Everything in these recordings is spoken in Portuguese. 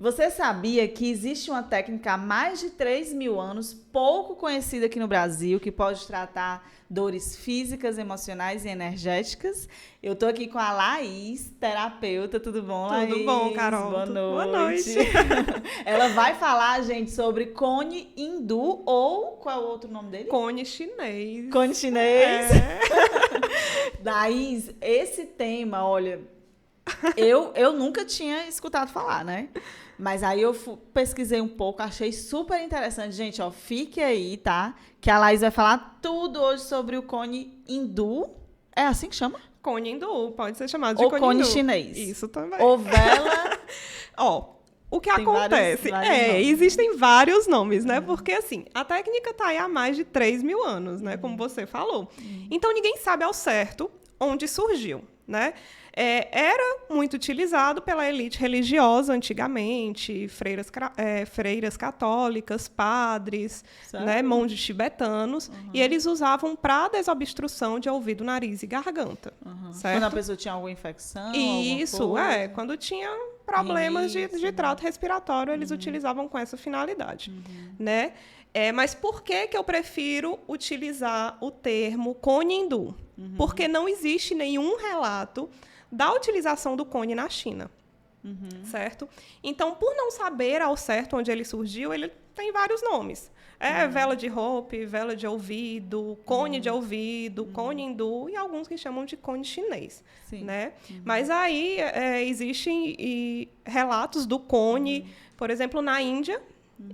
Você sabia que existe uma técnica há mais de 3.000 anos, pouco conhecida aqui no Brasil, que pode tratar dores físicas, emocionais e energéticas? Eu tô aqui com a Laís, terapeuta. Tudo bom, Laís? Tudo bom, Carol? Boa noite. Boa noite. Ela vai falar, gente, sobre cone hindu ou qual é o outro nome dele? Cone chinês. Cone chinês. É. Laís, esse tema, olha, eu nunca tinha escutado falar, né? Mas aí eu pesquisei um pouco, achei super interessante. Gente, ó, fique aí, tá? Que a Laís vai falar tudo hoje sobre o cone hindu. É assim que chama? Cone hindu, pode ser chamado de Ou cone cone hindu. chinês. Isso também. Ou vela. Ó, o que Tem acontece vários nomes. existem vários nomes, né? Porque, assim, a técnica tá aí há mais de 3.000 anos, né? Como você falou. Então, ninguém sabe ao certo onde surgiu, né? Era muito utilizado pela elite religiosa antigamente, freiras católicas, padres, né, monges tibetanos, e eles usavam para desobstrução de ouvido, nariz e garganta. Certo? Quando a pessoa tinha alguma infecção. Isso, alguma coisa. quando tinha problemas de Rinite, trato respiratório, eles utilizavam com essa finalidade, né? Mas por que eu prefiro utilizar o termo cone hindu? Porque não existe nenhum relato da utilização do cone na China, certo? Então, por não saber ao certo onde ele surgiu, ele tem vários nomes. Vela de Hope, vela de ouvido, cone de ouvido, cone hindu e alguns que chamam de cone chinês. Sim. Né? Mas aí existem relatos do cone, por exemplo, na Índia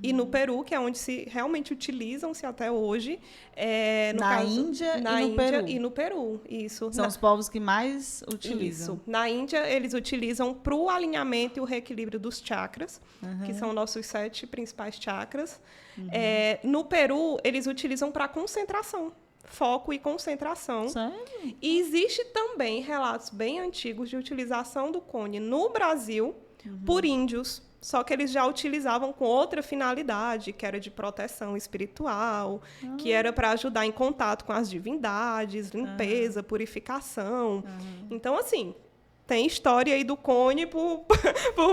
e no Peru, que é onde realmente utilizam-se até hoje. Índia na e no Índia Peru. e no Peru, isso. São os povos que mais utilizam. Isso. Na Índia, eles utilizam para o alinhamento e o reequilíbrio dos chakras, que são nossos 7 principais chakras. No Peru, eles utilizam para concentração, foco e concentração. Sério? E existe também relatos bem antigos de utilização do cone no Brasil por índios, só que eles já utilizavam com outra finalidade, que era de proteção espiritual, que era para ajudar em contato com as divindades, limpeza, purificação. Então, assim, tem história aí do cone por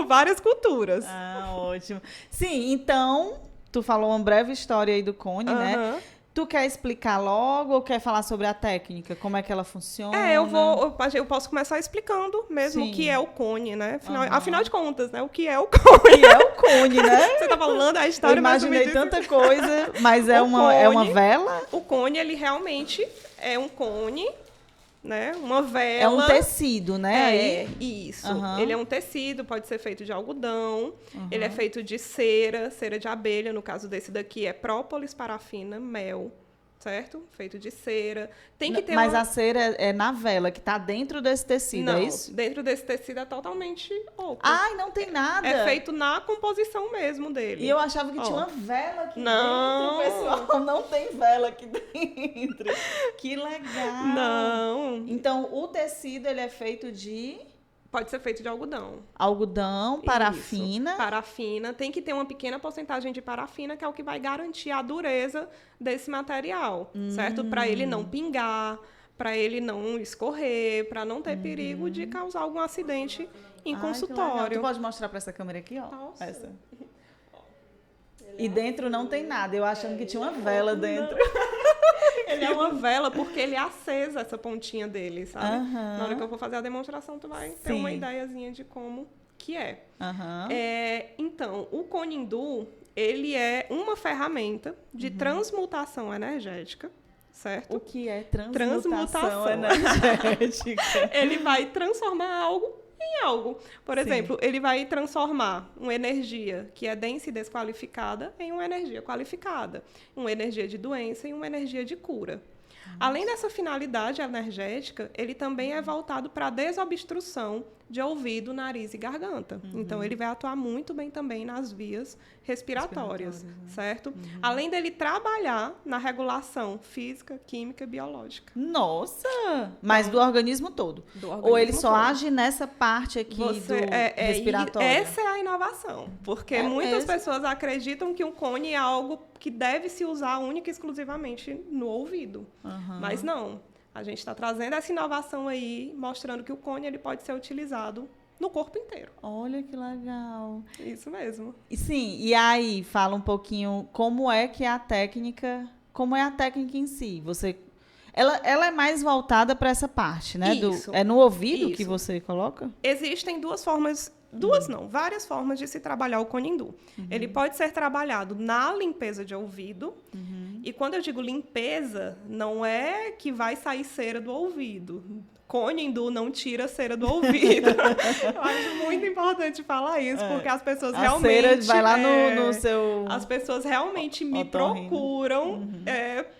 várias culturas. Ah, ótimo. Sim, então, tu falou uma breve história aí do cone, né? Tu quer explicar logo ou quer falar sobre a técnica? Como é que ela funciona? Eu posso começar explicando mesmo Sim. o que é o cone, né? Afinal de contas, né? O que é o cone? E é o cone, né? Você tá falando a história, Eu mas tu me imaginei disse- tanta coisa, mas é O uma cone- vela? O cone, ele realmente é um cone, né? Uma vela. É um tecido, né? Isso. Aham. Ele é um tecido, pode ser feito de algodão, ele é feito de cera de abelha, no caso desse daqui é própolis, parafina, mel, certo? Feito de cera. Tem que ter Mas a cera é na vela, que tá dentro desse tecido, Não, é isso? dentro desse tecido é totalmente oco. Ai, não tem nada. É feito na composição mesmo dele. E eu achava que Ó. tinha uma vela aqui Não. dentro, pessoal. Não tem vela aqui dentro. Que legal. Não. Então, o tecido, ele é feito de Pode ser feito de algodão. algodão, parafina. Isso. Parafina. Tem que ter uma pequena porcentagem de parafina, que é o que vai garantir a dureza desse material, certo? Para ele não pingar, para ele não escorrer, para não ter perigo de causar algum acidente em Ai, consultório. que legal. Tu pode mostrar para essa câmera aqui, ó. Nossa. Essa. E dentro não tem nada. Eu achando que tinha uma vela dentro. Ele é uma vela porque ele é acesa, essa pontinha dele, sabe? Aham. Na hora que eu for fazer a demonstração, tu vai ter Sim. uma ideiazinha de como que é. Aham. Então, o cone hindu, ele é uma ferramenta de transmutação energética, certo? O que é transmutação, Transmutação. energética? Ele vai transformar algo em algo. Por Sim. exemplo, ele vai transformar uma energia que é densa e desqualificada em uma energia qualificada, uma energia de doença em uma energia de cura. Além dessa finalidade energética, ele também é voltado para a desobstrução de ouvido, nariz e garganta. Então, ele vai atuar muito bem também nas vias respiratórias, certo? Além dele trabalhar na regulação física, química e biológica. Nossa! Mas do organismo todo. Do Ou organismo ele só todo. age nessa parte aqui do respiratório? Essa é a inovação, porque muitas mesmo? pessoas acreditam que o cone é algo que deve se usar única e exclusivamente no ouvido. Mas não. A gente está trazendo essa inovação aí, mostrando que o cone ele pode ser utilizado no corpo inteiro. Olha que legal. Isso mesmo. Sim, e aí fala um pouquinho como é a técnica em si. Ela é mais voltada para essa parte, né? Isso. É no ouvido Isso. que você coloca? Existem várias formas de se trabalhar o cone hindu. Ele pode ser trabalhado na limpeza de ouvido. E quando eu digo limpeza, não é que vai sair cera do ouvido. Cone hindu não tira cera do ouvido. Eu acho muito importante falar isso, porque as pessoas realmente... A cera vai lá no seu... As pessoas realmente me procuram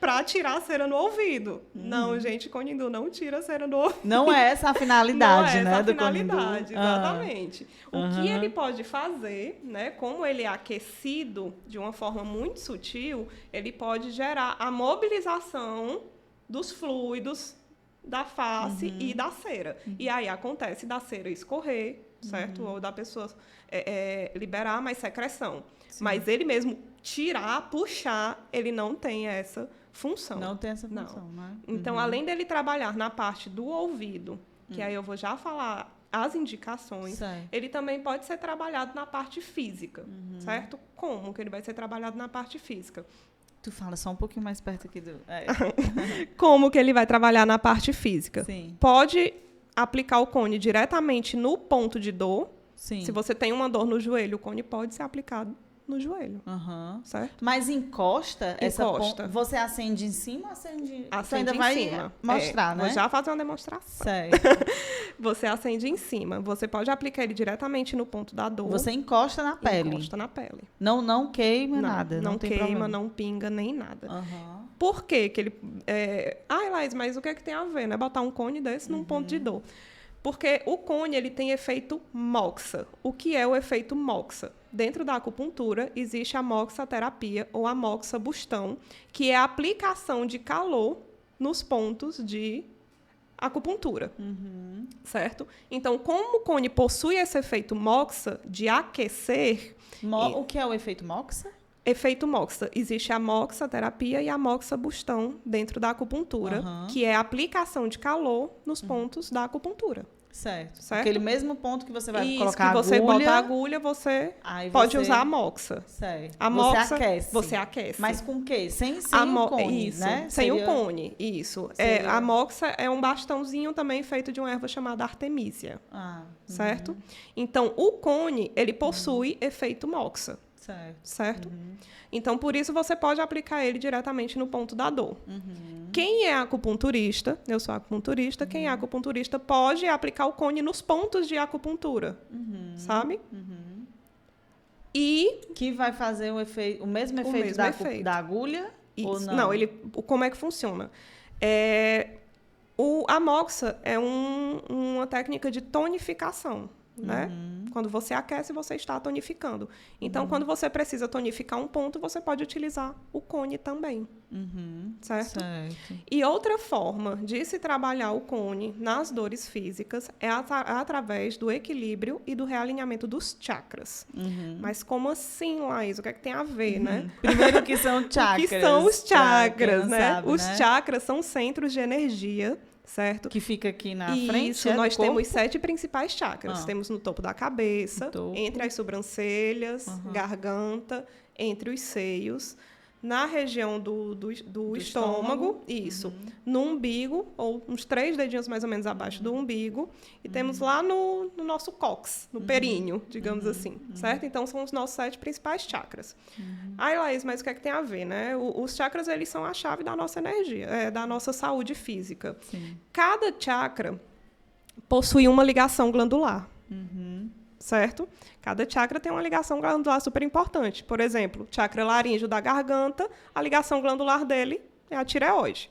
para tirar a cera no ouvido. Não, gente, cone hindu não tira a cera do ouvido. Não é essa a finalidade, né, do cone hindu. Exatamente. O que ele pode fazer, né, como ele é aquecido de uma forma muito sutil, ele pode gerar a mobilização dos fluidos da face e da cera. E aí acontece da cera escorrer, certo? Ou da pessoa liberar mais secreção. Sim. Mas ele mesmo tirar, puxar, ele não tem essa função. Não tem essa função, né? Então, além dele trabalhar na parte do ouvido, que aí eu vou já falar as indicações, ele também pode ser trabalhado na parte física, certo? Como que ele vai ser trabalhado na parte física? Tu fala só um pouquinho mais perto aqui do... Como que ele vai trabalhar na parte física? Sim. Pode aplicar o cone diretamente no ponto de dor. Sim. Se você tem uma dor no joelho, o cone pode ser aplicado no joelho. Certo? Mas encosta. Você acende em cima ou acende... Você ainda vai mostrar, né? Vou já fazer uma demonstração. Certo. Você acende em cima. Você pode aplicar ele diretamente no ponto da dor. Você encosta na pele. Encosta na pele. Não queima nada. Não tem queima, problema. não pinga, nem nada. Por quê que ele... Laís, mas o que é que tem a ver, né? Botar um cone desse num ponto de dor. Porque o cone ele tem efeito moxa. O que é o efeito moxa? Dentro da acupuntura, existe a moxaterapia ou a moxa-bustão, que é a aplicação de calor nos pontos de acupuntura. Certo? Então, como o cone possui esse efeito moxa de aquecer... O que é o efeito moxa? Efeito moxa. Existe a moxaterapia e a moxa-bustão dentro da acupuntura, que é a aplicação de calor nos pontos da acupuntura. Certo. Aquele mesmo ponto que você vai colocar a agulha. Você bota a agulha, você pode usar a moxa. Certo. A moxa, você aquece. Mas com o quê? Sem o cone, isso, né? Sem o cone, isso. A moxa é um bastãozinho também feito de uma erva chamada artemisia. Certo? Então, o cone, ele possui efeito moxa. Certo? Então, por isso, você pode aplicar ele diretamente no ponto da dor. Quem é acupunturista, eu sou acupunturista, quem é acupunturista pode aplicar o cone nos pontos de acupuntura, sabe? E... Que vai fazer o mesmo efeito da agulha? Isso. Ou não? Como é que funciona? A moxa é uma técnica de tonificação. Né? Quando você aquece, você está tonificando. Então, quando você precisa tonificar um ponto, você pode utilizar o cone também. Certo? E outra forma de se trabalhar o cone nas dores físicas é através do equilíbrio e do realinhamento dos chakras. Mas como assim, Laís? O que é que tem a ver, né? Primeiro, o que são chakras? O que são os chakras, né? Sabe, os chakras são centros de energia, certo? Que fica aqui na frente. Isso, nós temos 7 principais chakras. Temos no topo da cabeça, entre as sobrancelhas, garganta, entre os seios, na região do estômago, isso, no umbigo, ou uns 3 dedinhos mais ou menos abaixo do umbigo, e temos lá no nosso cóccix, no períneo, digamos assim, certo? Então, são os nossos 7 principais chakras. Aí, Laís, mas o que é que tem a ver, né? Os chakras, eles são a chave da nossa energia, da nossa saúde física. Cada chakra possui uma ligação glandular. Certo? Cada chakra tem uma ligação glandular super importante. Por exemplo, chakra laríngeo da garganta, a ligação glandular dele é a tireoide.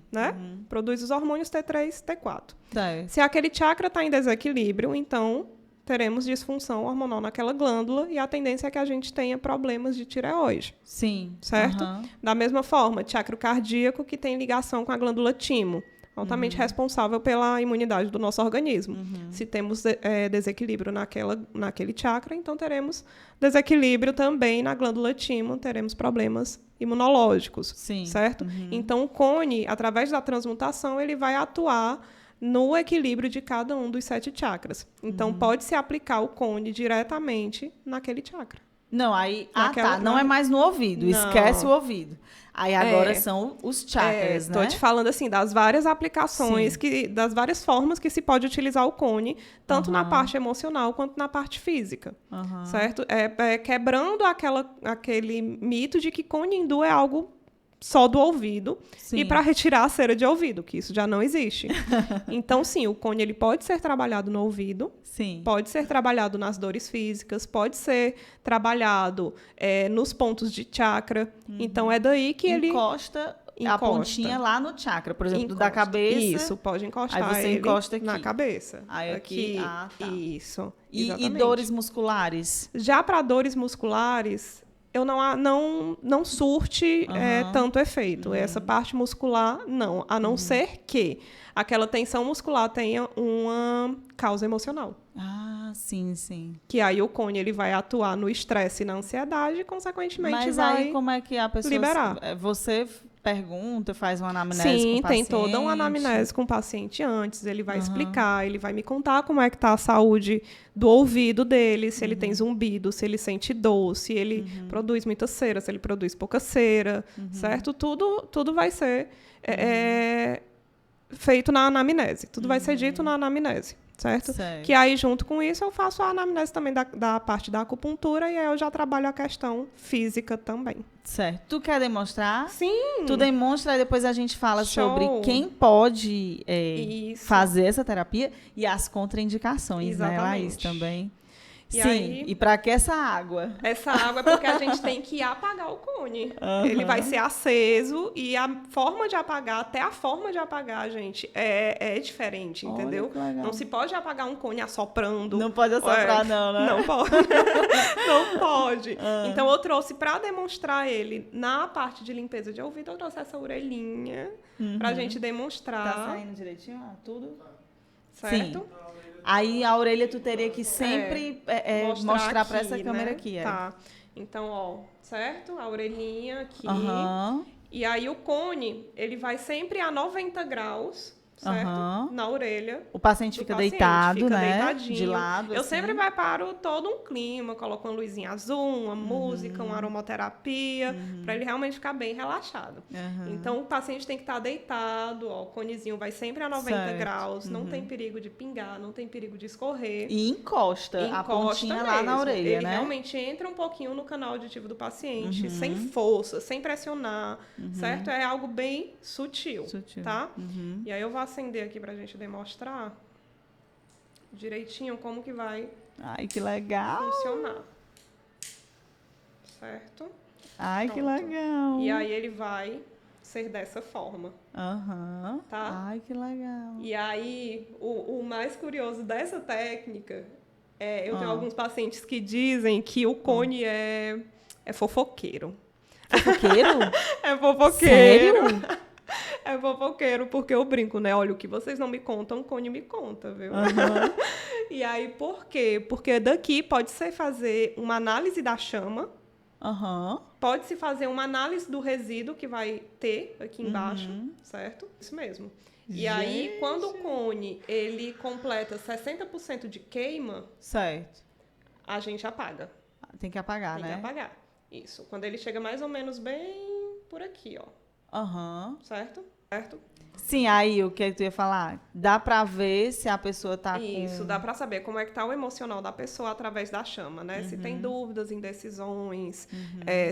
Né? Produz os hormônios T3, T4. Se aquele chakra está em desequilíbrio, então teremos disfunção hormonal naquela glândula e a tendência é que a gente tenha problemas de tireoide. Certo? Da mesma forma, chakra cardíaco que tem ligação com a glândula timo, altamente responsável pela imunidade do nosso organismo. Se temos desequilíbrio naquele chakra, então teremos desequilíbrio também na glândula timo, teremos problemas imunológicos, certo? Então, o cone, através da transmutação, ele vai atuar no equilíbrio de cada um dos 7 chakras. Então, pode-se aplicar o cone diretamente naquele chakra. Não, aí... Não é mais no ouvido. Não. Esquece o ouvido. Aí agora são os chakras, né? Estou te falando assim das várias aplicações, das várias formas que se pode utilizar o cone, tanto na parte emocional quanto na parte física, certo? Quebrando aquele mito de que cone hindu é algo só do ouvido e para retirar a cera de ouvido, que isso já não existe. Então, sim, o cone ele pode ser trabalhado no ouvido, pode ser trabalhado nas dores físicas, pode ser trabalhado nos pontos de chakra. Então, é daí que ele... Encosta a pontinha lá no chakra, por exemplo, da cabeça. Isso, pode encostar aí você encosta aqui na cabeça. Aí aqui. Tá. Isso, e dores musculares? Já para dores musculares... eu não surte tanto efeito. Essa parte muscular, não. A não ser que aquela tensão muscular tenha uma causa emocional. Ah, sim, sim. Que aí o cone ele vai atuar no estresse e na ansiedade e, consequentemente, Mas vai aí como é que a pessoa... liberar. Você pergunta, faz uma anamnese com o paciente? Sim, tem toda uma anamnese com o paciente antes. Ele vai explicar, ele vai me contar como é que está a saúde do ouvido dele, se ele tem zumbido, se ele sente dor, se ele produz muita cera, se ele produz pouca cera, certo? Tudo vai ser feito na anamnese. Tudo vai ser dito na anamnese. Certo? Que aí, junto com isso, eu faço a anamnese também da parte da acupuntura e aí eu já trabalho a questão física também. Certo. Tu quer demonstrar? Sim. Tu demonstra e depois a gente fala sobre quem pode fazer essa terapia e as contraindicações, né, Laís, também. E para que essa água? Essa água é porque a gente tem que apagar o cone. Ele vai ser aceso e a forma de apagar, até a forma de apagar, gente, é diferente, entendeu? Não se pode apagar um cone assoprando. Não pode assoprar, não, né? Não pode. Não pode. Então, eu trouxe, para demonstrar ele na parte de limpeza de ouvido, eu trouxe essa orelhinha pra gente demonstrar. Tá saindo direitinho? Tudo? Certo? Sim. Aí a orelha tu teria que sempre mostrar para essa câmera, né? Aqui. Tá. Então, ó, certo? A orelhinha aqui. E aí o cone, ele vai sempre a 90 graus, certo? Na orelha. O paciente fica deitado, né? Deitadinho. De lado. Eu sempre preparo todo um clima, coloco uma luzinha azul, uma música, uma aromaterapia, para ele realmente ficar bem relaxado. Então, o paciente tem que estar deitado, ó, o conezinho vai sempre a 90 graus, não tem perigo de pingar, não tem perigo de escorrer. E encosta a pontinha mesmo. Lá na orelha, ele né? realmente entra um pouquinho no canal auditivo do paciente, sem força, sem pressionar, certo? É algo bem sutil. Tá? E aí eu vou acender aqui pra gente demonstrar direitinho como que vai que legal funcionar. Certo? Pronto. Que legal. E aí ele vai ser dessa forma. Tá? Que legal. E aí, o mais curioso dessa técnica eu tenho alguns pacientes que dizem que o cone é fofoqueiro. Fofoqueiro? É fofoqueiro. Sério? É fofoqueiro, porque eu brinco, né? Olha, o que vocês não me contam, o cone me conta, viu? E aí, por quê? Porque daqui pode-se fazer uma análise da chama, pode-se fazer uma análise do resíduo que vai ter aqui embaixo, certo? Isso mesmo. E aí, quando o cone, ele completa 60% de queima, certo, a gente apaga. Tem que apagar, né? Tem que apagar. Isso. Quando ele chega mais ou menos bem por aqui, ó. Certo? Certo? Sim, aí o que tu ia falar? Dá pra ver se a pessoa tá Isso, dá pra saber como é que tá o emocional da pessoa através da chama, né? Se tem dúvidas, indecisões,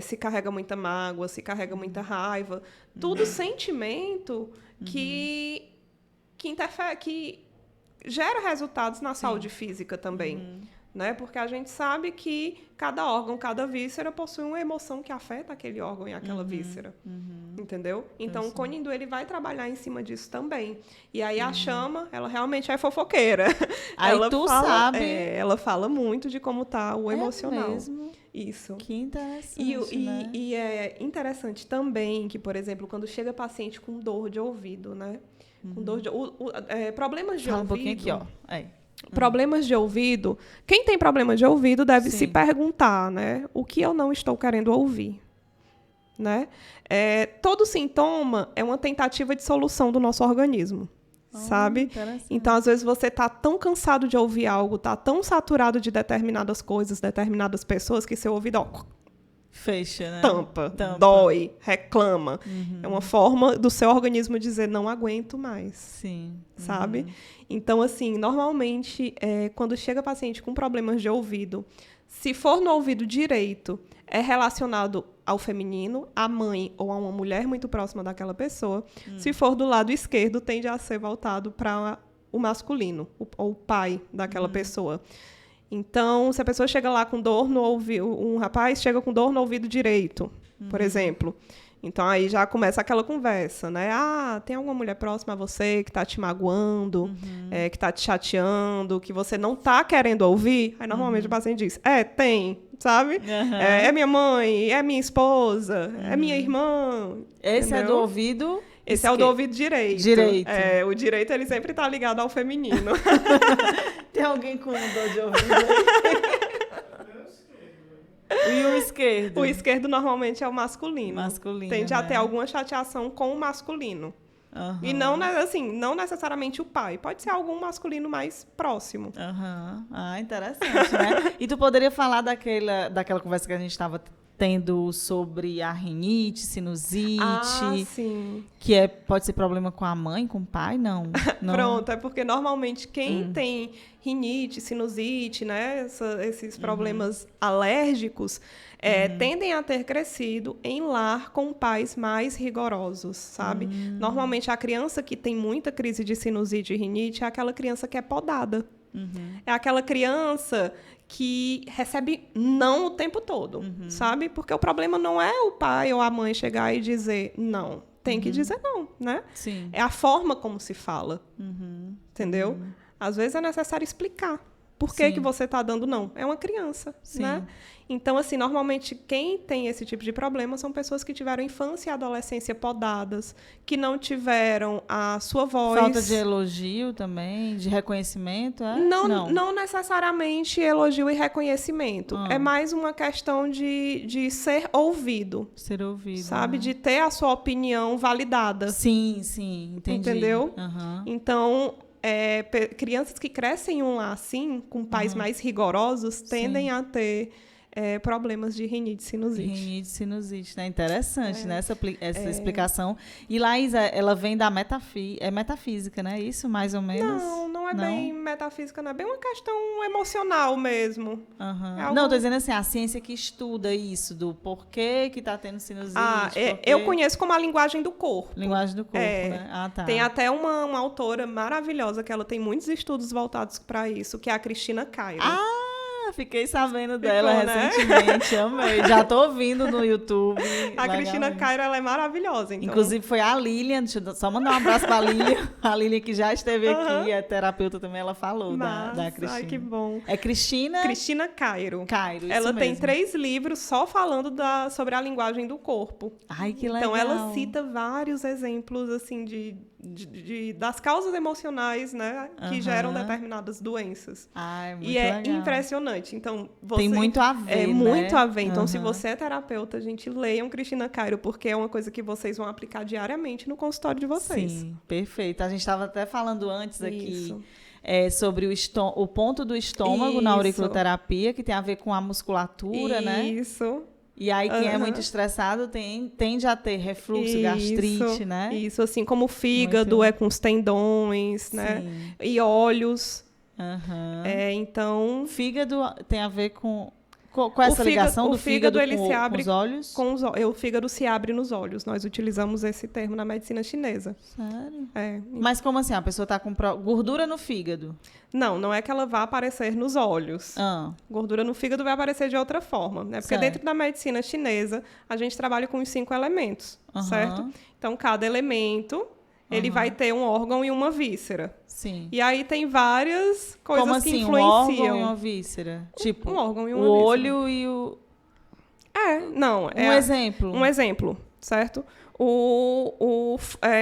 se carrega muita mágoa, se carrega muita raiva. Tudo sentimento que interfere, que gera resultados na saúde física também. Né? Porque a gente sabe que cada órgão, cada víscera possui uma emoção que afeta aquele órgão e aquela víscera. Entendeu? Então, o cone hindu, ele vai trabalhar em cima disso também. E aí, a chama, ela realmente é fofoqueira. Aí ela sabe. Ela fala muito de como tá o emocional. Mesmo? Isso. Que interessante, né? E é interessante também que, por exemplo, quando chega paciente com dor de ouvido, né? Com dor de... problemas de ouvido... Fala um pouquinho aqui, ó. Problemas de ouvido, quem tem problema de ouvido deve se perguntar, né? O que eu não estou querendo ouvir, né? Todo sintoma é uma tentativa de solução do nosso organismo, sabe? Interessante. Então, às vezes, você tá tão cansado de ouvir algo, tá tão saturado de determinadas coisas, determinadas pessoas, que seu ouvido, ó, Fecha, né? tampa, dói, reclama. É uma forma do seu organismo dizer, não aguento mais. Sim. Sabe? Então, assim, normalmente, quando chega paciente com problemas de ouvido, se for no ouvido direito, é relacionado ao feminino, à mãe ou a uma mulher muito próxima daquela pessoa. Se for do lado esquerdo, tende a ser voltado para o masculino, ou o pai daquela pessoa. Então, se a pessoa chega lá com dor no ouvido, um rapaz chega com dor no ouvido direito, por exemplo. Então, aí já começa aquela conversa, né? Ah, tem alguma mulher próxima a você que está te magoando, que está te chateando, que você não está querendo ouvir? Aí, normalmente, o paciente diz, tem, sabe? É minha mãe, é minha esposa, é minha irmã. Esse entendeu? é do ouvido... Esse é o do ouvido direito. Direito. O direito, ele sempre está ligado ao feminino. Tem alguém com dor de ouvido aí? E o esquerdo? O esquerdo, normalmente, é o masculino. Masculino, Tende a né? ter alguma chateação com o masculino. E não, assim, não necessariamente o pai. Pode ser algum masculino mais próximo. Ah, interessante, né? E tu poderia falar daquela conversa que a gente estava tendo sobre a rinite, sinusite, Sim. que pode ser problema com a mãe, com o pai? Não. Pronto, é porque normalmente quem tem rinite, sinusite, né, esses problemas alérgicos, tendem a ter crescido em lar com pais mais rigorosos, sabe? Normalmente a criança que tem muita crise de sinusite e rinite é aquela criança que é podada. É aquela criança que recebe não o tempo todo, sabe? Porque o problema não é o pai ou a mãe chegar e dizer não. Tem que dizer não, né? Sim. É a forma como se fala, entendeu? Às vezes é necessário explicar por que você está dando não. É uma criança, né? Então, assim, normalmente quem tem esse tipo de problema são pessoas que tiveram infância e adolescência podadas, que não tiveram a sua voz... Falta de elogio também, de reconhecimento, Não necessariamente elogio e reconhecimento. É mais uma questão de ser ouvido. Ser ouvido. Sabe? De ter a sua opinião validada. Sim, entendi. Entendeu? Então, crianças que crescem em um lar assim, com pais mais rigorosos, tendem a ter problemas de rinite e sinusite. Rinite e sinusite, né? Interessante, né? Essa explicação. E, Laísa, ela vem da metafísica, né? Isso, mais ou menos? Não é bem metafísica, não. É bem uma questão emocional mesmo. Não, tô dizendo assim, a ciência que estuda isso, do porquê que tá tendo sinusite. Eu conheço como a linguagem do corpo. Linguagem do corpo, né? Tá. Tem até uma autora maravilhosa, que ela tem muitos estudos voltados para isso, que é a Cristina Cairo. Fiquei sabendo dela recentemente, amei. Já tô ouvindo no YouTube. A Cristina Cairo, ela é maravilhosa. Então... Inclusive, foi a Lilian, deixa eu só mandar um abraço pra Lilian. A Lilian que já esteve aqui, é terapeuta também, ela falou da Cristina. Ai, que bom. É Cristina? Cristina Cairo. Isso ela tem mesmo. 3 livros só falando sobre a linguagem do corpo. Ai, que legal. Então, ela cita vários exemplos, assim, das causas emocionais, né, que geram determinadas doenças. Ai, muito e é legal. Impressionante. Então, tem muito a ver, muito a ver. Então, se você é terapeuta, gente, leiam Cristina Cairo, porque é uma coisa que vocês vão aplicar diariamente no consultório de vocês. Sim, perfeito. A gente estava até falando antes aqui sobre o ponto do estômago na auriculoterapia, que tem a ver com a musculatura, né? Isso. E aí, quem é muito estressado tende a ter refluxo, gastrite, né? Isso, assim como o fígado é com os tendões, né? E olhos. Então... O fígado tem a ver com essa ligação do fígado ele se abre com os olhos? O fígado se abre nos olhos. Nós utilizamos esse termo na medicina chinesa. Sério? Mas como assim? A pessoa está com gordura no fígado? Não é que ela vá aparecer nos olhos. Gordura no fígado vai aparecer de outra forma, né? Porque dentro da medicina chinesa, a gente trabalha com os 5 elementos, certo? Então, cada elemento... ele vai ter um órgão e uma víscera. Sim. E aí tem várias coisas como assim, que influenciam. Um órgão e uma víscera? Tipo, um órgão e uma o víscera. olho e o... Um exemplo. Um exemplo, certo? O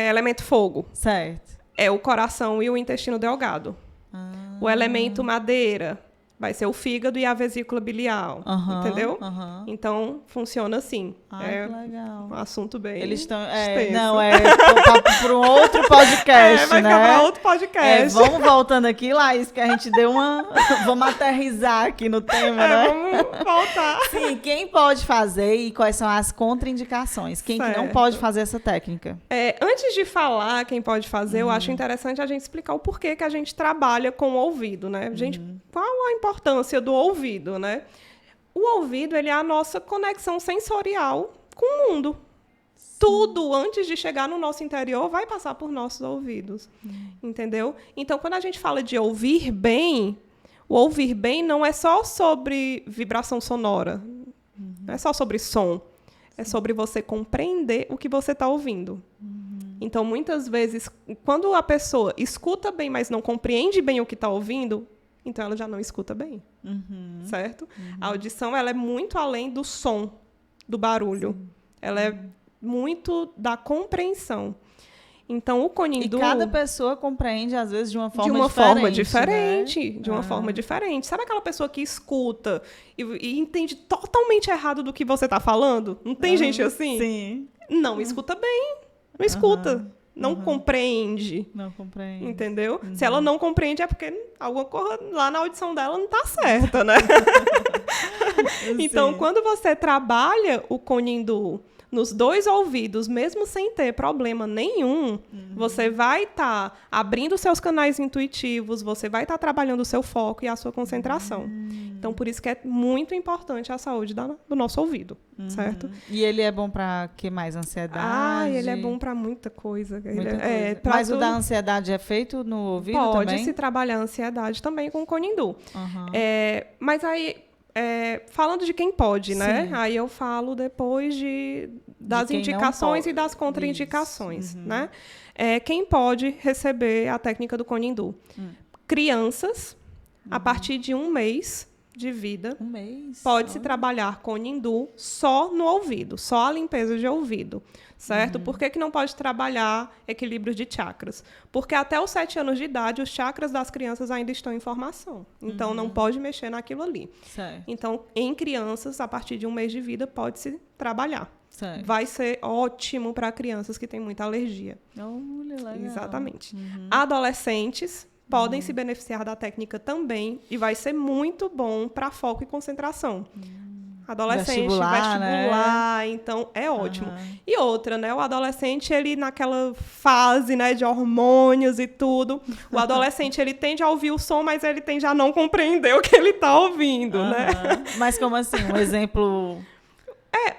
elemento fogo. Certo. É o coração e o intestino delgado. O elemento madeira vai ser o fígado e a vesícula biliar, entendeu? Então, funciona assim. Que legal. Um assunto bem Eles estão... extenso. Não, para um outro podcast, vai né? ficar para outro podcast. Vamos voltando aqui, Laís, que a gente deu uma... Vamos aterrissar aqui no tema, né? Vamos voltar. Sim, quem pode fazer e quais são as contraindicações? Quem que não pode fazer essa técnica? Antes de falar quem pode fazer, eu acho interessante a gente explicar o porquê que a gente trabalha com o ouvido, né? Qual a importância do ouvido, né? O ouvido, ele é a nossa conexão sensorial com o mundo. Tudo, antes de chegar no nosso interior, vai passar por nossos ouvidos. Entendeu? Então, quando a gente fala de ouvir bem, o ouvir bem não é só sobre vibração sonora. Não é só sobre som. É sobre você compreender o que você está ouvindo. Então, muitas vezes, quando a pessoa escuta bem, mas não compreende bem o que está ouvindo, então ela já não escuta bem. Certo? A audição, ela é muito além do som, do barulho. Ela é muito da compreensão. Então, o Conindu... E cada pessoa compreende, às vezes, de uma forma diferente. De uma forma diferente. Sabe aquela pessoa que escuta e entende totalmente errado do que você está falando? Não tem gente assim? Sim. Não escuta bem. Não escuta. Não compreende. Não compreende. Entendeu? Se ela não compreende, é porque alguma coisa lá na audição dela não está certa, né? Então, quando você trabalha o Conindu nos 2 ouvidos, mesmo sem ter problema nenhum, você vai estar abrindo seus canais intuitivos, você vai estar trabalhando o seu foco e a sua concentração. Então, por isso que é muito importante a saúde do nosso ouvido, certo? E ele é bom para que mais? Ansiedade? Ele é bom para muita coisa. Mas o da ansiedade é feito no ouvido também? Pode-se trabalhar a ansiedade também com o Conindu. Mas aí... falando de quem pode, né? Aí eu falo depois das indicações e das contraindicações, né? Quem pode receber a técnica do Conindu? Crianças, a partir de 1 mês de vida, pode-se trabalhar Conindu só no ouvido, só a limpeza de ouvido, certo? Por que não pode trabalhar equilíbrio de chakras? Porque até os 7 anos de idade, os chakras das crianças ainda estão em formação. Então, não pode mexer naquilo ali. Certo. Então, em crianças, a partir de 1 mês de vida, pode-se trabalhar. Certo. Vai ser ótimo para crianças que têm muita alergia. Olha, legal. Exatamente. Adolescentes podem se beneficiar da técnica também e vai ser muito bom para foco e concentração. Adolescente, vestibular, né? Então é ótimo. E outra, né? O adolescente, ele naquela fase, né, de hormônios e tudo, o adolescente, ele tende a ouvir o som, mas ele tende a não compreender o que ele está ouvindo, né? Mas como assim? Um exemplo...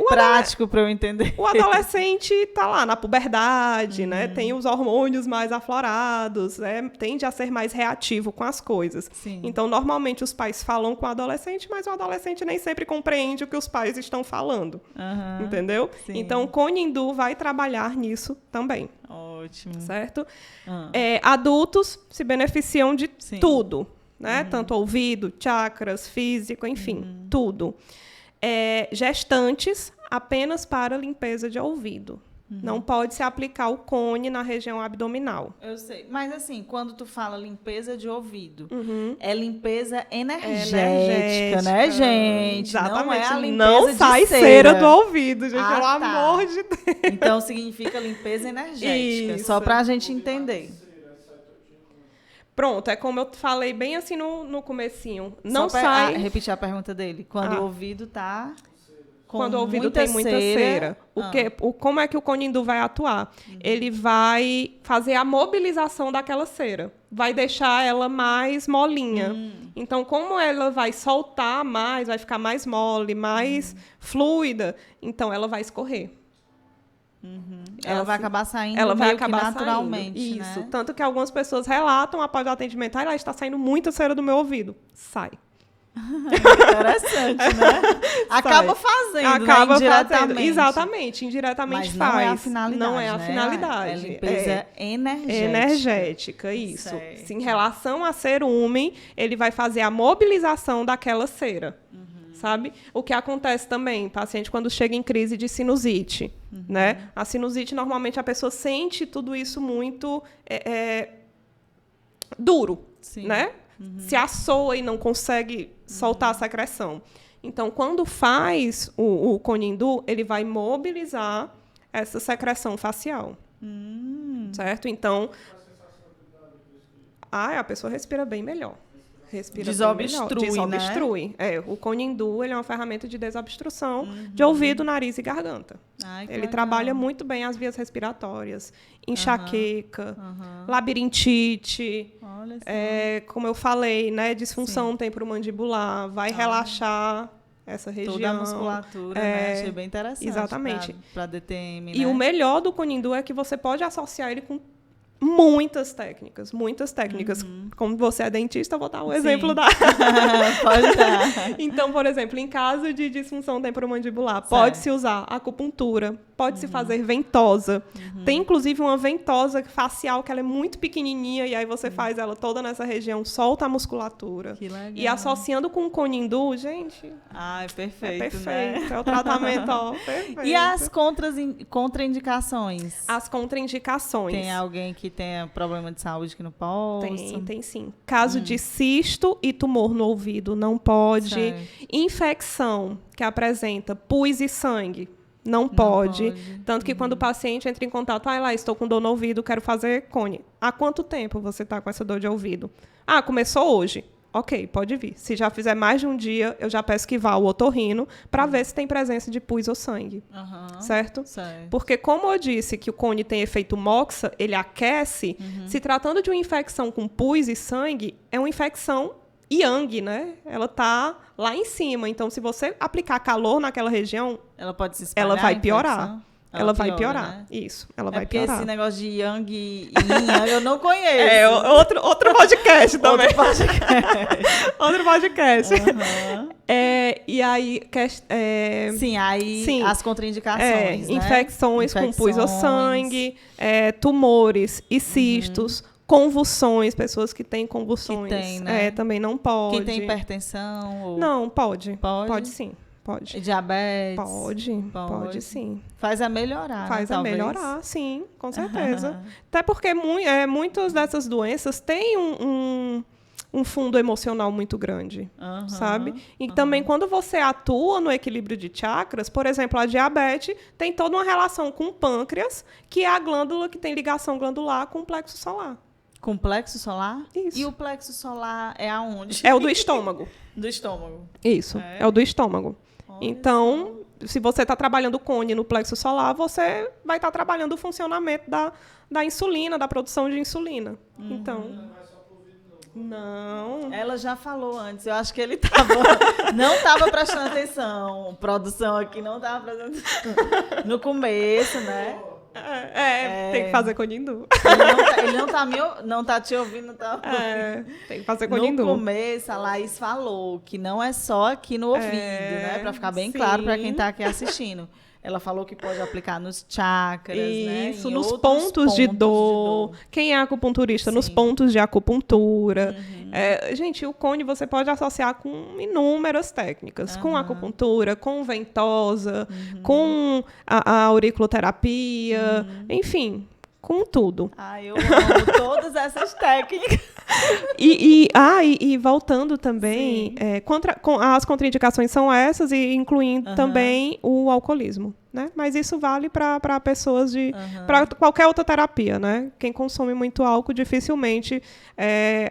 prático para eu entender. O adolescente está lá na puberdade, né? Tem os hormônios mais aflorados, né? Tende a ser mais reativo com as coisas. Sim. Então, normalmente, os pais falam com o adolescente, mas o adolescente nem sempre compreende o que os pais estão falando. Entendeu? Sim. Então, o Conindu vai trabalhar nisso também. Ótimo. Certo? Adultos se beneficiam de tudo, né? Tanto ouvido, chakras, físico, enfim, tudo. Gestantes, apenas para limpeza de ouvido. Não pode se aplicar o cone na região abdominal. Eu sei. Mas, assim, quando tu fala limpeza de ouvido, é limpeza energética, né, gente? Exatamente. Não é a limpeza não de sai cera do ouvido, gente. Pelo amor de Deus. Então, significa limpeza energética. Isso. Só para a gente entender. Pronto, é como eu falei bem assim no comecinho. Não só sai... repetir a pergunta dele. Quando o ouvido tá... Quando o ouvido tem muita cera, como é que o Conindu vai atuar? Ele vai fazer a mobilização daquela cera. Vai deixar ela mais molinha. Então, como ela vai soltar mais, vai ficar mais mole, mais fluida, então ela vai escorrer. Ela vai acabar saindo meio que naturalmente. Isso. Né? Tanto que algumas pessoas relatam após o atendimento, ela está saindo muita cera do meu ouvido. Sai. Interessante, né? Acaba fazendo, né? Indiretamente. Fazendo. Exatamente, indiretamente. Mas faz. Não é a finalidade. Não é a finalidade. É limpeza energética. Energética, isso. Em relação a cerumen, ele vai fazer a mobilização daquela cera. Sabe? O que acontece também, paciente quando chega em crise de sinusite, né? A sinusite, normalmente, a pessoa sente tudo isso muito duro, né? se assoa e não consegue soltar a secreção. Então, quando faz o Conindu, ele vai mobilizar essa secreção facial. Certo? Então, a pessoa respira bem melhor. Desobstrui. Né? O Conindu, ele é uma ferramenta de desobstrução de ouvido, nariz e garganta. Ele trabalha muito bem as vias respiratórias, enxaqueca, labirintite, como eu falei, né, disfunção temporomandibular, vai relaxar essa região. Toda a musculatura, né? Achei bem interessante. Exatamente. Para DTM, E né? o melhor do Conindu é que você pode associar ele com muitas técnicas. Como você é dentista, eu vou dar um exemplo da... Pode dar. Então, por exemplo, em caso de disfunção temporomandibular, pode-se usar acupuntura, pode-se fazer ventosa. Tem, inclusive, uma ventosa facial que ela é muito pequenininha e aí você faz ela toda nessa região, solta a musculatura. Que legal. E associando com o Conindu, gente... perfeito, perfeito. Né? É o tratamento, perfeito. E as contraindicações? As contraindicações. Tem alguém que tenha problema de saúde que não possa? Tem sim. Caso de cisto e tumor no ouvido, não pode. Certo. Infecção que apresenta pus e sangue, não pode. Tanto que quando o paciente entra em contato, estou com dor no ouvido, quero fazer cone. Há quanto tempo você está com essa dor de ouvido? Começou hoje. Ok, pode vir. Se já fizer mais de um dia, eu já peço que vá ao otorrino para ver se tem presença de pus ou sangue. Certo? Porque, como eu disse que o cone tem efeito moxa, ele aquece, se tratando de uma infecção com pus e sangue, é uma infecção yang, né? Ela está lá em cima. Então, se você aplicar calor naquela região, ela pode se espalhar, ela vai piorar. Ela vai piora, piorar. Né? Isso, ela vai piorar. Porque esse negócio de yang e yin eu não conheço. Outro podcast também. Outro podcast. E aí... Sim, as contraindicações, né? Infecções com pus ou sangue, tumores e cistos, convulsões, pessoas que têm convulsões. Que tem, né? Também não pode. Quem tem hipertensão? Ou... Não, pode. Pode Sim. Pode. Diabetes? Pode sim. Faz a melhorar, Faz né, a melhorar, sim, com certeza. Até porque muitas dessas doenças têm um fundo emocional muito grande, sabe? E também quando você atua no equilíbrio de chakras, por exemplo, a diabetes tem toda uma relação com o pâncreas, que é a glândula que tem ligação glandular com o plexo solar. Com o plexo solar? Isso. E o plexo solar é aonde? É o do estômago. Do estômago. Isso, é o do estômago. Então, se você está trabalhando o cone no plexo solar, você vai estar trabalhando o funcionamento da insulina, da produção de insulina. Então, não. Ela já falou antes. Eu acho que ele não estava prestando atenção. Produção aqui não estava prestando atenção. No começo, né? Tem que fazer Conindu. Ele não tá te ouvindo, tá? Tem que fazer Conindu. No começo, a Laís falou que não é só aqui no ouvido, né? Para ficar bem claro para quem está aqui assistindo. Ela falou que pode aplicar nos chakras, né? Isso, nos pontos de dor. Quem é acupunturista? Sim. Nos pontos de acupuntura. Gente, o cone você pode associar com inúmeras técnicas. Com acupuntura, com ventosa, com a auriculoterapia, enfim, com tudo. Eu amo todas essas técnicas. E voltando também, as contraindicações são essas, e incluindo também o alcoolismo, né? Mas isso vale para pessoas para qualquer outra terapia, né? Quem consome muito álcool, dificilmente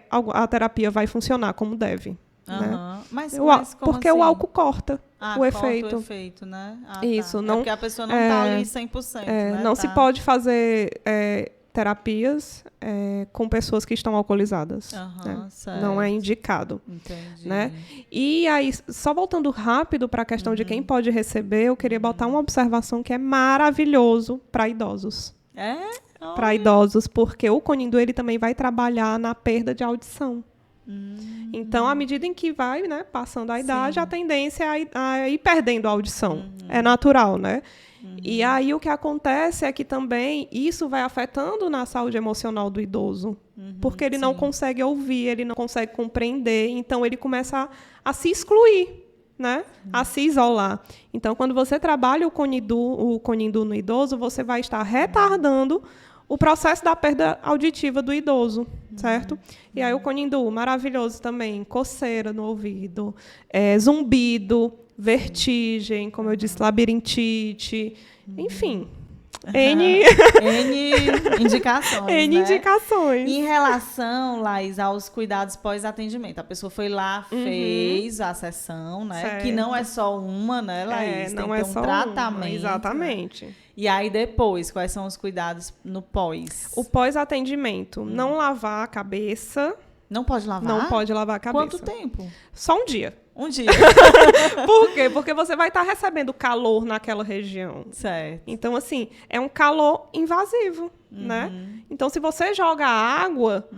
a terapia vai funcionar como deve. Né? Mas porque assim? o álcool corta o efeito. efeito. O efeito, né? Isso, não, porque a pessoa não está ali 100%. Né? Não se pode fazer terapias com pessoas que estão alcoolizadas. Né? Não é indicado. Entendi. Né? E aí, só voltando rápido para a questão de quem pode receber, eu queria botar uma observação que é maravilhoso para idosos. Para idosos, porque o Conindu ele também vai trabalhar na perda de audição. Então, à medida em que vai, né, passando a idade, a tendência é a ir perdendo a audição. É natural, né? E aí o que acontece é que também isso vai afetando na saúde emocional do idoso. Porque ele não consegue ouvir, ele não consegue compreender, então ele começa a se excluir, né? A se isolar. Então, quando você trabalha o Conindu no idoso, você vai estar retardando o processo da perda auditiva do idoso, certo? E aí o Conindu, maravilhoso também, coceira no ouvido, zumbido, vertigem, como eu disse, labirintite, enfim... N indicações, N né? indicações. Em relação, Laís, aos cuidados pós-atendimento. A pessoa foi lá, fez a sessão, né? Certo. Que não é só uma, né, Laís? Não tem é que ter um só tratamento. uma, exatamente. Né? E aí, depois, quais são os cuidados no pós? O pós-atendimento, não lavar a cabeça. Não pode lavar? Não pode lavar a cabeça. Quanto tempo? Só um dia. Um dia. Por quê? Porque você vai estar recebendo calor naquela região. Certo. Então, assim, é um calor invasivo, né? Então, se você joga água,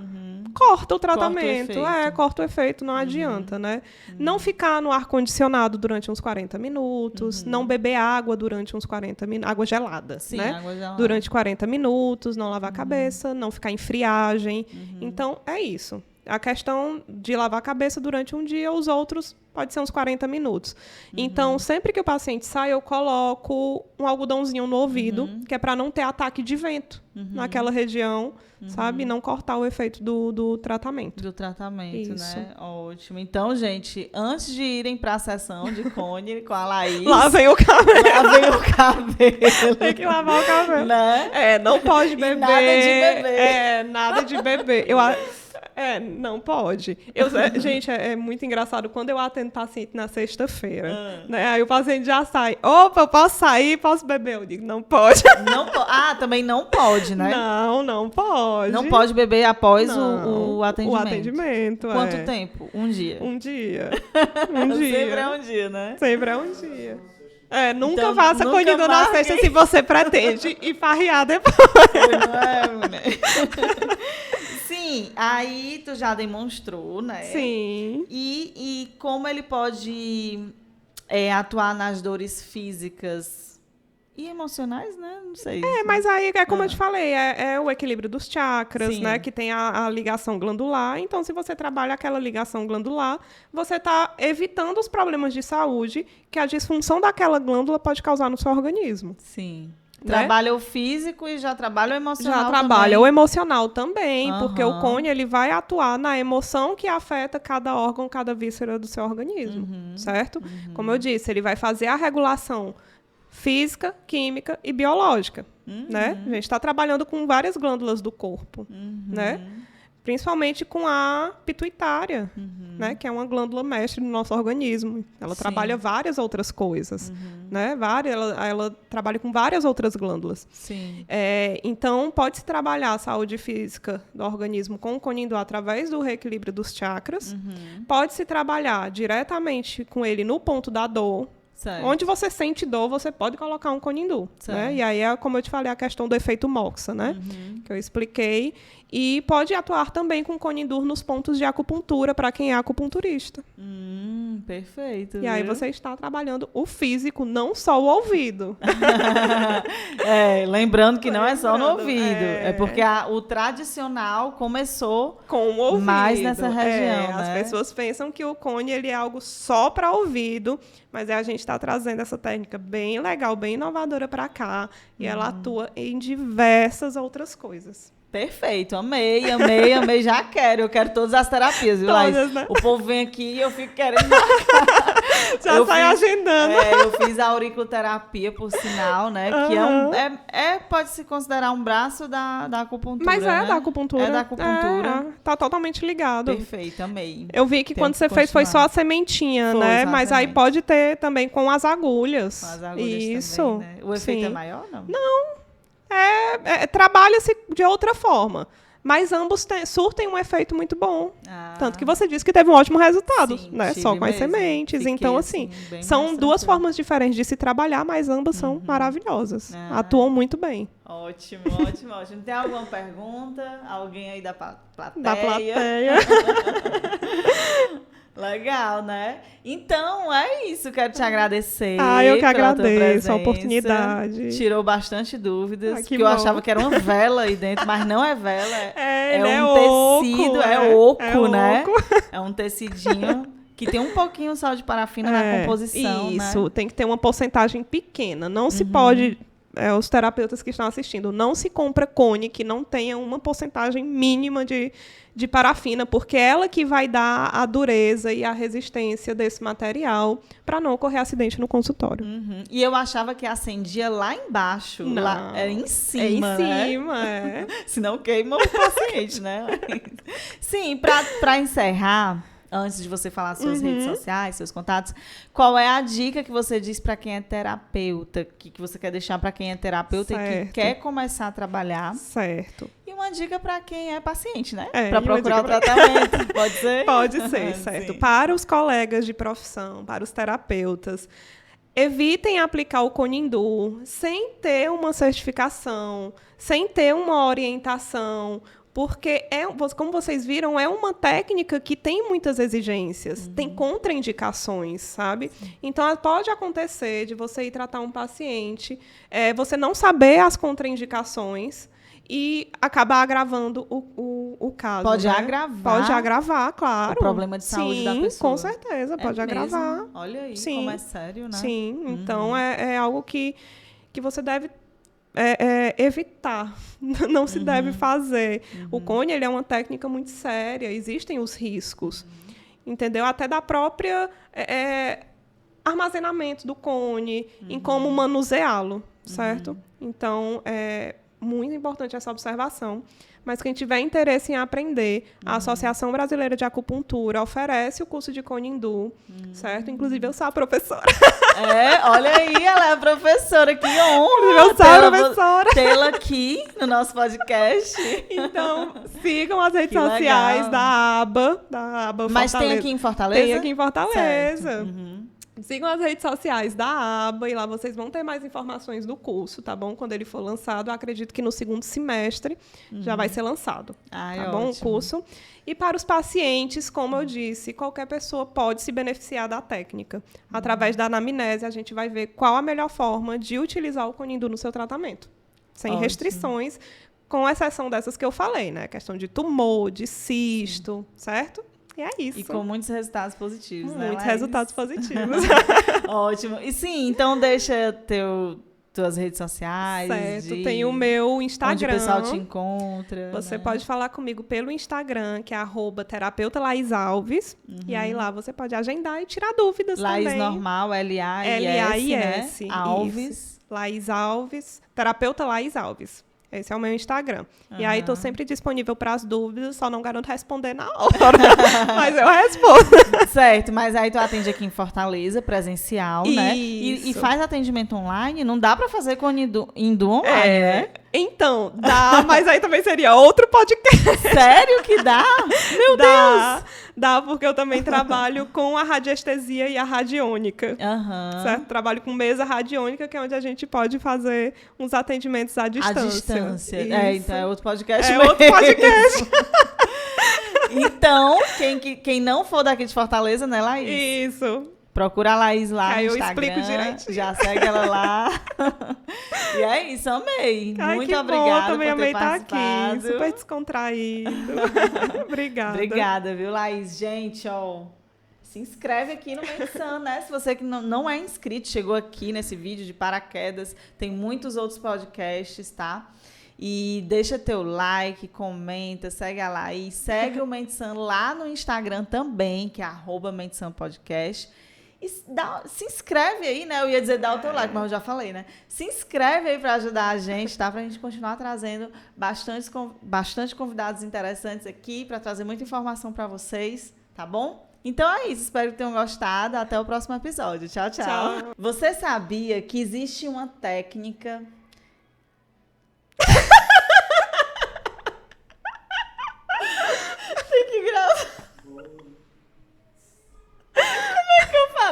corta o tratamento. Corta o efeito, não adianta, né? Não ficar no ar-condicionado durante uns 40 minutos, não beber água durante uns 40 minutos, água gelada, Sim, né? água gelada. Durante 40 minutos, não lavar a cabeça, não ficar em friagem. Então, é isso. A questão de lavar a cabeça durante um dia, os outros pode ser uns 40 minutos. Então, sempre que o paciente sai, eu coloco um algodãozinho no ouvido, que é para não ter ataque de vento naquela região, sabe? Não cortar o efeito do tratamento. Do tratamento, Isso. né? Ótimo. Então, gente, antes de irem para a sessão de Cone com a Laís... Lavem o cabelo. Lavem o cabelo. Tem que lavar o cabelo. Né? Não pode beber. E nada de beber. Nada de beber. Não pode. Gente, é muito engraçado. Quando eu atendo paciente na sexta-feira, né, aí o paciente já sai. Opa, eu posso sair, posso beber? Eu digo, não pode. Também não pode, né? Não pode. Não pode beber após o atendimento. O atendimento, Quanto tempo? Um dia? Um dia. Sempre é um dia, né? Sempre é um dia. Nunca Então, faça nunca Conindu na marque. sexta se você pretende e farrear depois. Não é, mulher? Sim, aí tu já demonstrou, né? Sim. E como ele pode atuar nas dores físicas e emocionais, né? Não sei. Mas aí, como eu te falei, é o equilíbrio dos chakras, Sim. né? Que tem a ligação glandular. Então, se você trabalha aquela ligação glandular, você está evitando os problemas de saúde que a disfunção daquela glândula pode causar no seu organismo. Sim. Né? Trabalha o físico e já trabalha o emocional. Já trabalha também. o emocional também, Aham. porque o Cone ele vai atuar na emoção que afeta cada órgão, cada víscera do seu organismo, certo? Como eu disse, ele vai fazer a regulação física, química e biológica, né? A gente está trabalhando com várias glândulas do corpo, né? Principalmente com a pituitária, né? Que é uma glândula mestre do nosso organismo. Ela Sim. trabalha várias outras coisas, né? Ela trabalha com várias outras glândulas. Sim. Então, pode-se trabalhar a saúde física do organismo com o Conindu através do reequilíbrio dos chakras. Pode-se trabalhar diretamente com ele no ponto da dor. Certo. Onde você sente dor, você pode colocar um Conindu, né? E aí, como eu te falei, a questão do efeito moxa, né? Que eu expliquei. E pode atuar também com Conindu nos pontos de acupuntura, para quem é acupunturista. Perfeito. E aí viu? você está trabalhando o físico, não só o ouvido. Lembrando que não é só no Lembrando, ouvido. É porque o tradicional começou Com o ouvido. mais nessa região, As né? pessoas pensam que o cone ele é algo só para ouvido, mas a gente está trazendo essa técnica bem legal, bem inovadora para cá. E ela atua em diversas outras coisas. Perfeito, amei, já quero. Eu quero todas as terapias, viu, Todas, Laís? né? O povo vem aqui e eu fico querendo marcar. Já sai agendando. Eu fiz a auriculoterapia, por sinal, né? Que pode se considerar um braço da acupuntura, Mas né? da acupuntura. É da acupuntura. Tá totalmente ligado. Perfeito, amei. Eu vi que Tem quando que você fez foi só continuar. a sementinha, Foi, né? só a Mas aí semente. pode ter também com as agulhas. Com as agulhas Isso. também, né? O efeito Sim. é maior, não? Trabalha-se de outra forma. Mas ambos surtem um efeito muito bom. Tanto que você disse que teve um ótimo resultado, Sim, né? tive Só com as mesmo. sementes. Fiquei, Então, assim, bem são mais duas tranquila. formas diferentes de se trabalhar, mas ambas são maravilhosas. Atuam muito bem. Ótimo. Tem alguma pergunta? Alguém aí da plateia? Da plateia. Legal, né? Então, é isso. Quero te agradecer. Eu que pela tua agradeço a presença. oportunidade. Tirou bastante dúvidas. Que porque eu bom. achava que era uma vela aí dentro, mas não é vela. É né? um tecido, oco, né? oco. É um tecidinho que tem um pouquinho só de parafina na composição, Isso, né? tem que ter uma porcentagem pequena. Não se pode os terapeutas que estão assistindo, não se compra cone que não tenha uma porcentagem mínima de parafina, porque é ela que vai dar a dureza e a resistência desse material para não ocorrer acidente no consultório. E eu achava que acendia lá embaixo, lá, é em cima, né? Senão queima o paciente, né? Sim, para encerrar, antes de você falar suas redes sociais, seus contatos, qual é a dica que você diz para quem é terapeuta, que você quer deixar para quem é terapeuta e que quer começar a trabalhar? Certo. E uma dica para quem é paciente, né? É, para procurar o tratamento, pode ser? Pode ser, certo. Sim. Para os colegas de profissão, para os terapeutas, evitem aplicar o Conindu sem ter uma certificação, sem ter uma orientação, porque, como vocês viram, é uma técnica que tem muitas exigências, tem contraindicações, sabe? Então, pode acontecer de você ir tratar um paciente, você não saber as contraindicações e acabar agravando o caso. Pode né? agravar? Pode agravar, claro. O problema de saúde da pessoa. Com certeza, pode agravar. Mesmo? Olha aí, Sim. como é sério, né? Sim, então é algo que você deve evitar, não se deve fazer. O cone, ele é uma técnica muito séria, existem os riscos, entendeu? Até da própria armazenamento do cone, em como manuseá-lo, certo? Então, é muito importante essa observação. Mas quem tiver interesse em aprender, a Associação Brasileira de Acupuntura oferece o curso de Conindu, certo? Inclusive, eu sou a professora. Olha aí, ela é a professora, que honra! Eu sou a professora. Tê-la aqui no nosso podcast. Então, sigam as redes sociais da aba Mas Fortaleza. tem aqui em Fortaleza? Tem aqui em Fortaleza. Certo. Sigam as redes sociais da aba e lá vocês vão ter mais informações do curso, tá bom? Quando ele for lançado, eu acredito que no segundo semestre já vai ser lançado, tá bom? O curso. E para os pacientes, como eu disse, qualquer pessoa pode se beneficiar da técnica. Através da anamnese, a gente vai ver qual a melhor forma de utilizar o Conindu no seu tratamento. Sem restrições, com exceção dessas que eu falei, né? Questão de tumor, de cisto, certo? E é isso. E com muitos resultados positivos, né? Muitos resultados positivos. Ótimo. E sim, então deixa tuas redes sociais. Certo, tem o meu Instagram. Onde o pessoal te encontra. Você pode falar comigo pelo Instagram, que é @terapeuta_Laís_Alves. E aí lá você pode agendar e tirar dúvidas Laís também. normal, L-A-I-S, né? Alves. Isso. Laís Alves, terapeuta Laís Alves. Esse é o meu Instagram. E aí, estou sempre disponível para as dúvidas, só não garanto responder na hora. Mas eu respondo. Certo, mas aí tu atende aqui em Fortaleza, presencial, né? E faz atendimento online? Não dá para fazer com Indu online, né? Então, dá, mas aí também seria outro podcast. Sério que dá? Meu Deus! Dá, porque eu também trabalho com a radiestesia e a radiônica. Certo? Trabalho com mesa radiônica, que é onde a gente pode fazer uns atendimentos à distância. À distância. Então é outro podcast mesmo. É outro podcast. Então, quem não for daqui de Fortaleza, né, Laís? Isso. Procura a Laís lá no Instagram. Aí eu explico direitinho. Já segue ela lá. E é isso, amei. Muito obrigada por ter amei participado. Estar aqui, super descontraído. Obrigada. Obrigada, viu, Laís? Gente, se inscreve aqui no Medsan, né? Se você que não é inscrito, chegou aqui nesse vídeo de paraquedas, tem muitos outros podcasts, tá? E deixa teu like, comenta, segue a Laís, segue o Medsan lá no Instagram também, que é @MedsanPodcast. E se inscreve aí, né? Eu ia dizer dá o teu like, mas eu já falei, né? Se inscreve aí para ajudar a gente, tá? Pra gente continuar trazendo bastante convidados interessantes aqui, para trazer muita informação para vocês, tá bom? Então é isso, espero que tenham gostado. Até o próximo episódio. Tchau, tchau. Tchau. Você sabia que existe uma técnica... Tem que gravar.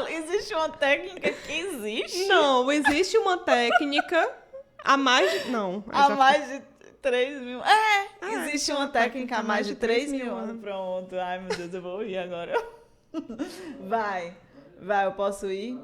Existe uma técnica que existe? Não, existe uma técnica há mais de... Não. Há mais de 3 mil... existe uma técnica há mais de 3 mil anos. Pronto. Ai, meu Deus, eu vou ir agora. Vai, eu posso ir?